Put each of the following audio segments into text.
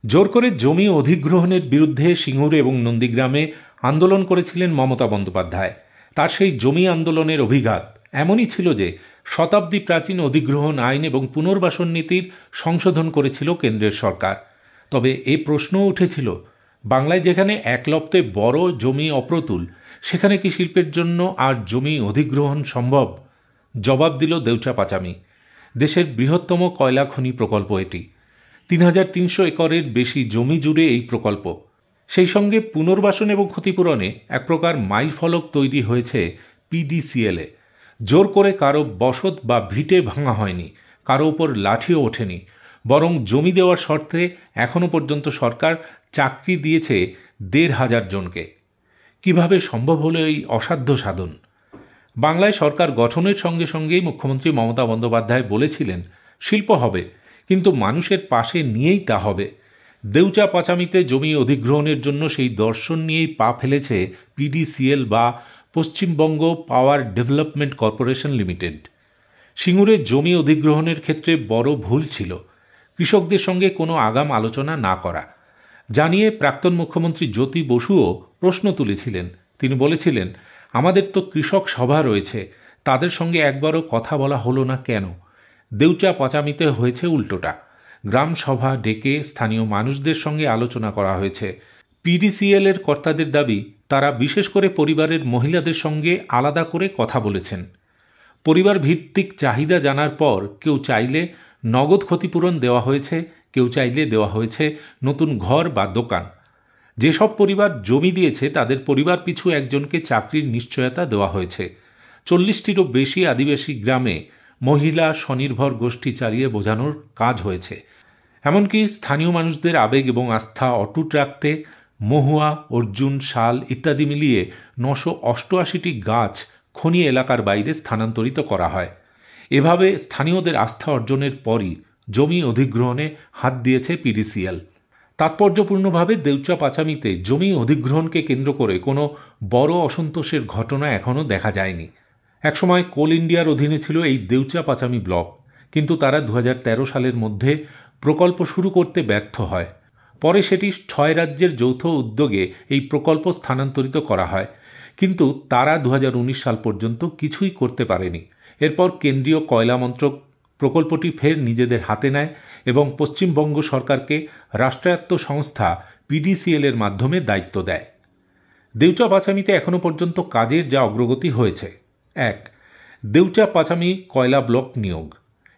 জোর করে জমি অধিগ্রহণের বিরুদ্ধে সিঙ্গুর এবং নন্দীগ্রামে আন্দোলন করেছিলেন মমতা বন্দ্যোপাধ্যায়। তার সেই জমি আন্দোলনের অভিঘাত এমনই ছিল যে শতাব্দী প্রাচীন অধিগ্রহণ আইন এবং পুনর্বাসন নীতির সংশোধন করেছিল কেন্দ্রের সরকার। তবে এ প্রশ্নও উঠেছিল, বাংলায় যেখানে একলপ্তে বড় জমি অপ্রতুল, সেখানে কি শিল্পের জন্য আর জমি অধিগ্রহণ সম্ভব? জবাব দিল দেউচা পাচামি। দেশের বৃহত্তম কয়লা খনি প্রকল্প এটি। ৩,৩০০ একরের বেশি জমি জুড়ে এই প্রকল্প। সেই সঙ্গে পুনর্বাসন এবং ক্ষতিপূরণে এক প্রকার মাইলফলক তৈরি হয়েছে পিডিসিএলে। জোর করে কারো বসত বা ভিটে ভাঙা হয়নি, কারো উপর লাঠিও ওঠেনি, বরং জমি দেওয়ার শর্তে এখনও পর্যন্ত সরকার চাকরি দিয়েছে ১,৫০০ জনকে। কিভাবে সম্ভব হলো এই অসাধ্য সাধন? বাংলায় সরকার গঠনের সঙ্গে সঙ্গেই মুখ্যমন্ত্রী মমতা বন্দ্যোপাধ্যায় বলেছিলেন, শিল্প হবে, কিন্তু মানুষের পাশে নিয়েই তা হবে। দেউচা পাচামিতে জমি অধিগ্রহণের জন্য সেই দর্শন নিয়েই পা ফেলেছে পিডিসিএল বা Paschimbanga power development corporation limited. সিঙ্গুরে জমি অধিগ্রহণের ক্ষেত্রে বড় ভুল ছিল কৃষকদের সঙ্গে কোনো আগাম আলোচনা না করা। জানিয়ে প্রাক্তন মুখ্যমন্ত্রী জ্যোতি বসুও প্রশ্ন তুলেছিলেন। তিনি বলেছিলেন, আমাদের তো কৃষক সভা রয়েছে, তাদের সঙ্গে একবারও কথা বলা হলো না কেন? দেউচা পাচামিতে হয়েছে উল্টোটা। গ্রাম সভা ডেকে স্থানীয় মানুষদের সঙ্গে আলোচনা করা হয়েছে। পিডিসিএল এর কর্তাদের দাবি, তারা বিশেষ করে পরিবারের মহিলাদের সঙ্গে আলাদা করে কথা বলেছেন। পরিবার ভিত্তিক চাহিদা জানার পর কেউ চাইলে নগদ ক্ষতিপূরণ দেওয়া হয়েছে, কেউ চাইলে দেওয়া হয়েছে নতুন ঘর বা দোকান। যেসব পরিবার জমি দিয়েছে তাদের পরিবার পিছু একজনকে চাকরির নিশ্চয়তা দেওয়া হয়েছে। ৪০টিরও বেশি আদিবাসী গ্রামে মহিলা স্বনির্ভর গোষ্ঠী চালিয়ে বোঝানোর কাজ হয়েছে। এমনকি স্থানীয় মানুষদের আবেগ এবং আস্থা অটুট রাখতে মহুয়া, অর্জুন, শাল ইত্যাদি মিলিয়ে ৯৮৮টি গাছ খনি এলাকার বাইরে স্থানান্তরিত করা হয়। এভাবে স্থানীয়দের আস্থা অর্জনের পরই জমি অধিগ্রহণে হাত দিয়েছে পিডিসিএল। তাৎপর্যপূর্ণভাবে দেউচা পাচামিতে জমি অধিগ্রহণকে কেন্দ্র করে কোনো বড় অসন্তোষের ঘটনা এখনও দেখা যায়নি। একসময় কোল ইন্ডিয়ার অধীনে ছিল এই দেউচা পাচামি ব্লক, কিন্তু তারা ২০১৩ সালের মধ্যে প্রকল্প শুরু করতে ব্যর্থ হয়। পরে সেটি ৬ রাজ্যের যৌথ উদ্যোগে এই প্রকল্প স্থানান্তরিত করা হয়, কিন্তু তারা ২০১৯ সাল পর্যন্ত কিছুই করতে পারেনি। এরপর কেন্দ্রীয় কয়লা মন্ত্রক প্রকল্পটি ফের নিজেদের হাতে নেয় এবং পশ্চিমবঙ্গ সরকারকে রাষ্ট্রায়ত্ত সংস্থা পিডিসিএল এর মাধ্যমে দায়িত্ব দেয়। দেউচা পাচামিতে এখনও পর্যন্ত কাজের যা অগ্রগতি হয়েছে: ১. দেউচা পাচামি কয়লা ব্লক নিয়োগ।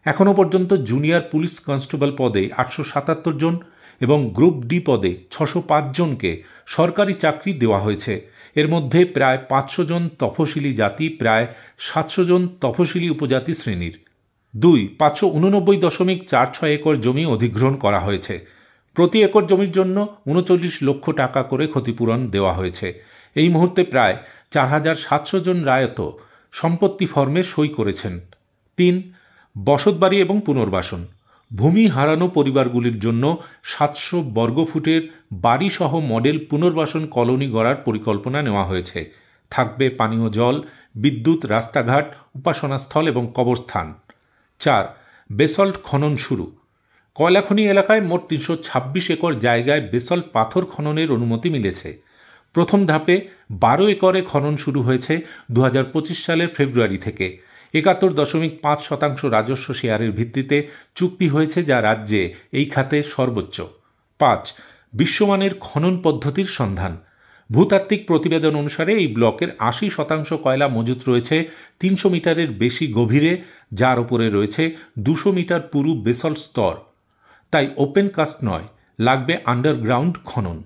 এখনও পর্যন্ত জুনিয়র পুলিশ কনস্টেবল পদে ৮৭৭ জন এবং গ্রুপ ডি পদে ৬০৫ জনকে সরকারি চাকরি দেওয়া হয়েছে। এর মধ্যে প্রায় ৫০০ জন তফসিলি জাতি, প্রায় ৭০০ জন তফসিলি উপজাতি শ্রেণীর। ২. ৫৮৯.৪৬ একর জমি অধিগ্রহণ করা হয়েছে। প্রতি একর জমির জন্য ৩৯ লক্ষ টাকা করে ক্ষতিপূরণ দেওয়া হয়েছে। এই মুহূর্তে প্রায় ৪৭০০ জন রায়ত সম্পত্তি ফর্মে সই করেছেন। ৩. বসতবাড়ি এবং পুনর্বাসন। ভূমি হারানো পরিবারগুলির জন্য ৭০০ বর্গফুটের বাড়িসহ মডেল পুনর্বাসন কলোনি গড়ার পরিকল্পনা নেওয়া হয়েছে। থাকবে পানীয় জল, বিদ্যুৎ, রাস্তাঘাট, উপাসনাস্থল এবং কবরস্থান। ৪. বেসল্ট খনন শুরু। কয়লাখনি এলাকায় মোট ৩২৬ একর জায়গায় বেসল্ট পাথর খননের অনুমতি মিলেছে। প্রথম ধাপে ১২ একরে খনন শুরু হয়েছে ২০২৫ সালের ফেব্রুয়ারি থেকে। ৭১.৫% রাজস্ব শেয়ারের ভিত্তিতে চুক্তি হয়েছে, যা রাজ্যে এই খাতে সর্বোচ্চ। ৫. বিশ্বমানের খনন পদ্ধতির সন্ধান। ভূতাত্ত্বিক প্রতিবেদন অনুসারে এই ব্লকের ৮০% কয়লা মজুত রয়েছে ৩০০ মিটারের বেশি গভীরে, যার উপরে রয়েছে ২০০ মিটার পুরু বেসল্ট স্তর। তাই ওপেন কাস্ট নয়, লাগবে আন্ডারগ্রাউন্ড খনন।